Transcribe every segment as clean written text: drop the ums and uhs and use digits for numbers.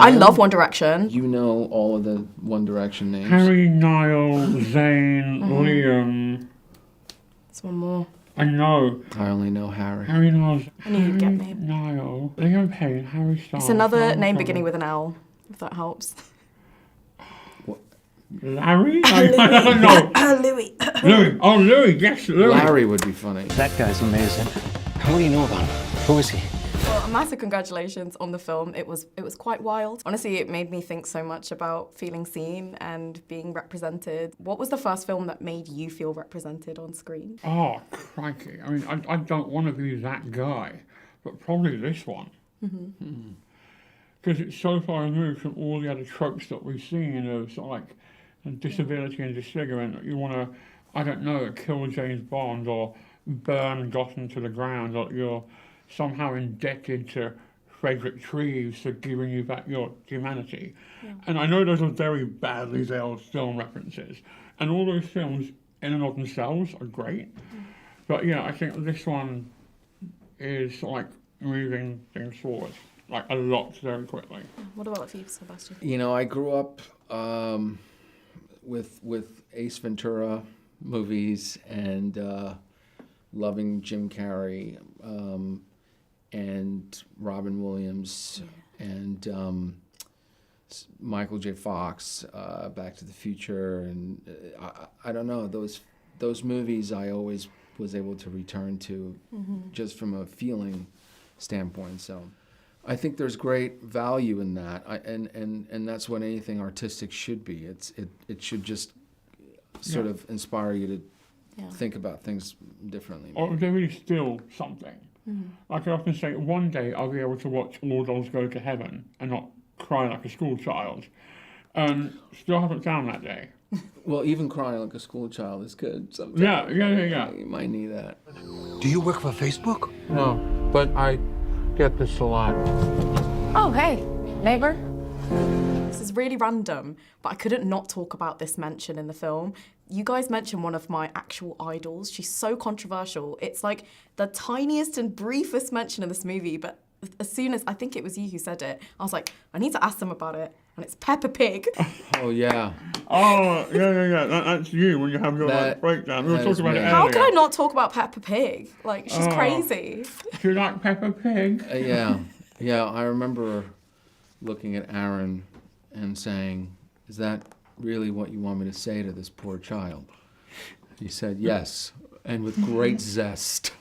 I love One Direction. You know all of the One Direction names. Harry, Niall, Zayn, Liam. There's one more. I know. I only know Harry. Harry, Niall. I knew you'd get me. Niall. Liam Payne, Harry Styles. It's another name beginning with an L, if that helps. Larry? No. Louis. Louis. Oh, Louis. Yes, Louis. Larry would be funny. That guy's amazing. What do you know about him? Who is he? Well, massive congratulations on the film. It was quite wild. Honestly, it made me think so much about feeling seen and being represented. What was the first film that made you feel represented on screen? Oh, crikey. I mean, I don't want to be that guy, but probably this one. Because it's so far removed from all the other tropes that we've seen of sort of like disability and disfigurement. That you want to, I don't know, kill James Bond or burn Gotham to the ground, or you're somehow indebted to Frederick Treves for giving you back your humanity. Yeah. And I know those are very badly veiled film references, and all those films in and of themselves are great. But yeah, I think this one is like moving things forward, like a lot very quickly. What about you, Sebastian? You know, I grew up with Ace Ventura movies and loving Jim Carrey and Robin Williams and Michael J. Fox, Back to the Future, and I don't know, those movies I always was able to return to just from a feeling standpoint. So I think there's great value in that, and that's what anything artistic should be. It should just sort of inspire you to think about things differently. Or there is still something. Like I often say, one day I'll be able to watch All Dolls Go to Heaven and not cry like a school child. Still haven't found that day. Well, even crying like a school child is good sometimes. Yeah. You might need that. Do you work for Facebook? No, but I get this a lot. Oh, hey, neighbor. This is really random, but I couldn't not talk about this mention in the film. You guys mentioned one of my actual idols. She's so controversial. It's like the tiniest and briefest mention in this movie, but as soon as, I think it was you who said it, I was like, I need to ask them about it. And it's Peppa Pig. Oh, yeah. Oh, yeah. That's you when you have your breakdown. We were talking about it earlier. How could I not talk about Peppa Pig? Like, she's crazy. Do you like Peppa Pig? Yeah. I remember looking at Aaron and saying, is that really what you want me to say to this poor child? He said, yes, and with great zest.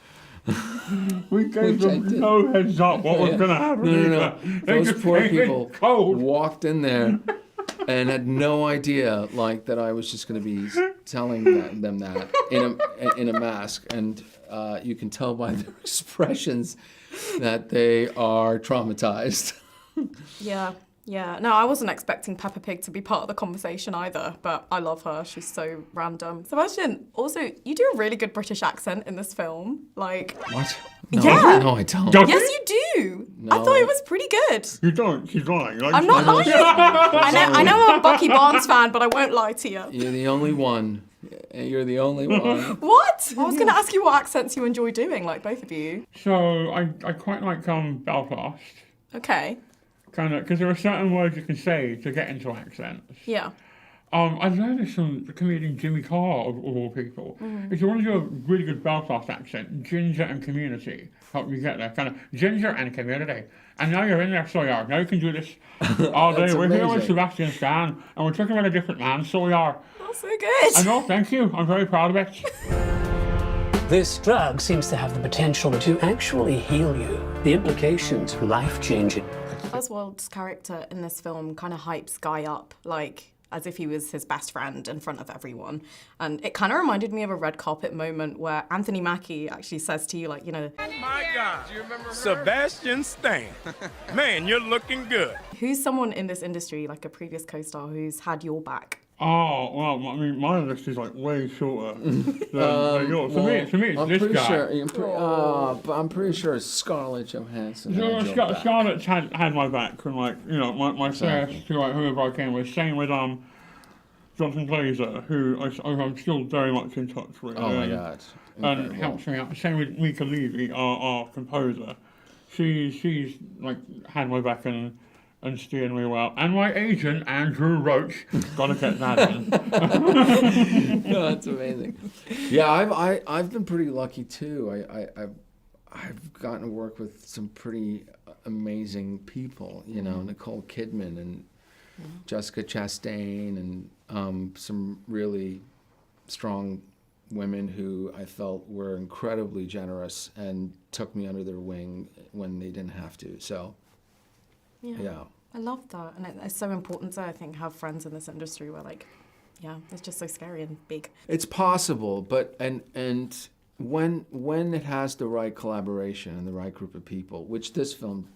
We gave them no heads up what was going to happen. No. Those poor people walked in there and had no idea, like, that I was just going to be telling them that in a mask. And you can tell by their expressions that they are traumatized. Yeah. No, I wasn't expecting Peppa Pig to be part of the conversation either, but I love her. She's so random. Sebastian, also, you do a really good British accent in this film. Like... What? No, yeah. No, I don't. Yes, you do. No. I thought it was pretty good. You don't. She's lying. I'm not lying. I know I'm a Bucky Barnes fan, but I won't lie to you. You're the only one. You're the only one. What? I was going to ask you what accents you enjoy doing, like both of you. So, I quite like Belfast. Okay. Kind of, because there are certain words you can say to get into accents. Yeah. I learned this from the comedian Jimmy Carr, of all people. If you want to do a really good Belfast accent, ginger and community help you get there. Kind of ginger and community. And now you're in there, so you are. Now you can do this all day. We're here with Sebastian Stan, and we're talking about a different man, so we are. That's so good. I know, thank you. I'm very proud of it. This drug seems to have the potential to actually heal you. The implications are life-changing. Oswald's character in this film kind of hypes Guy up, like, as if he was his best friend in front of everyone. And it kind of reminded me of a red carpet moment where Anthony Mackie actually says to you, like, you know... My God, do you remember her? Sebastian Stan. Man, you're looking good. Who's someone in this industry, like a previous co-star, who's had your back? Oh, well, I mean, my list is like way shorter than yours. For me, it's this guy. But I'm pretty sure Scarlett Johansson. Scarlett's had my back from, like, you know, my first to, like, whoever I came with. Same with Jonathan Glazer, who I'm still very much in touch with. Oh my God! And helps me out. Same with Mika Levy, our composer. She's like had my back and and steering me well. And my agent, Andrew Roach, gotta get that in. No, that's amazing. Yeah, I've been pretty lucky too. I've gotten to work with some pretty amazing people. You know, Nicole Kidman and Jessica Chastain, and some really strong women who I felt were incredibly generous and took me under their wing when they didn't have to. So, yeah. I love that, and it's so important to, I think, have friends in this industry where, like, yeah, it's just so scary and big. It's possible, but and when it has the right collaboration and the right group of people, which this film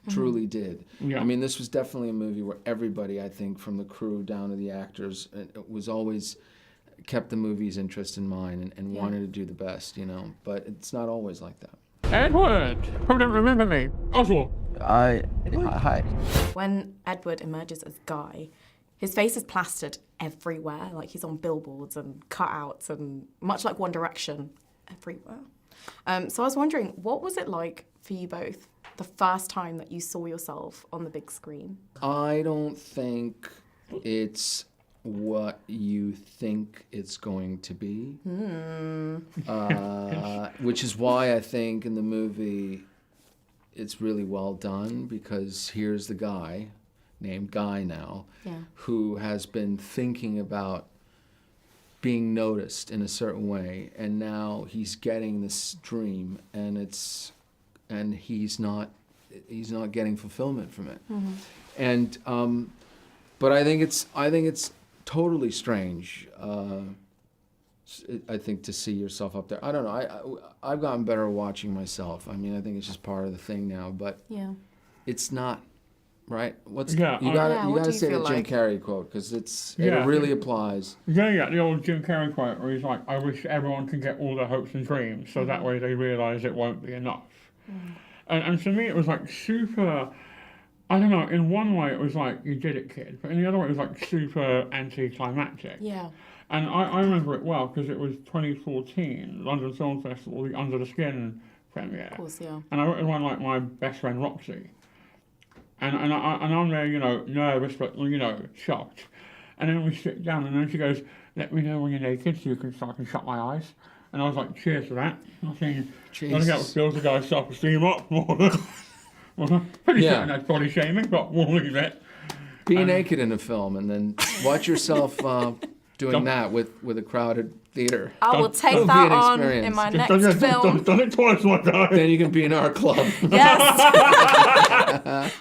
truly did. Yeah. I mean, this was definitely a movie where everybody, I think, from the crew down to the actors, it was always kept the movie's interest in mind and wanted to do the best, you know. But it's not always like that. Edward! Who don't remember me? Oswald! Hi. When Edward emerges as Guy, his face is plastered everywhere, like he's on billboards and cutouts, and much like One Direction, everywhere. So I was wondering, what was it like for you both the first time that you saw yourself on the big screen? I don't think it's what you think it's going to be. Which is why I think in the movie it's really well done, because here's the guy, named Guy now, who has been thinking about being noticed in a certain way, and now he's getting this dream, and he's not getting fulfillment from it. And but I think it's totally strange. I think to see yourself up there. I don't know. I've gotten better at watching myself. I mean, I think it's just part of the thing now. But it's not right. What You do gotta you say the feel Jim like? Carrey quote, because it Yeah. really applies. Yeah, the old Jim Carrey quote where he's like, I wish everyone could get all their hopes and dreams, so that way they realise it won't be enough. And for me, it was like super, I don't know, in one way it was like, you did it, kid, but in the other way it was like super anticlimactic. Yeah. And I remember it well because it was 2014, London Film Festival, the Under the Skin premiere. Of course, yeah. And I went with one like my best friend Roxy. And I'm there, you know, nervous, but, you know, shocked. And then we sit down, and then she goes, let me know when you're naked so I can shut my eyes. And I was like, cheers for that. I think, gotta get what builds the guy's self-esteem up more than, pretty certain that's body shaming, but we'll leave it. Be naked in a film, and then watch yourself doing that with a crowded theater. I will take It'll be that an on experience. in my next film. Done it twice, my guy. Then you can be in our club. Yes.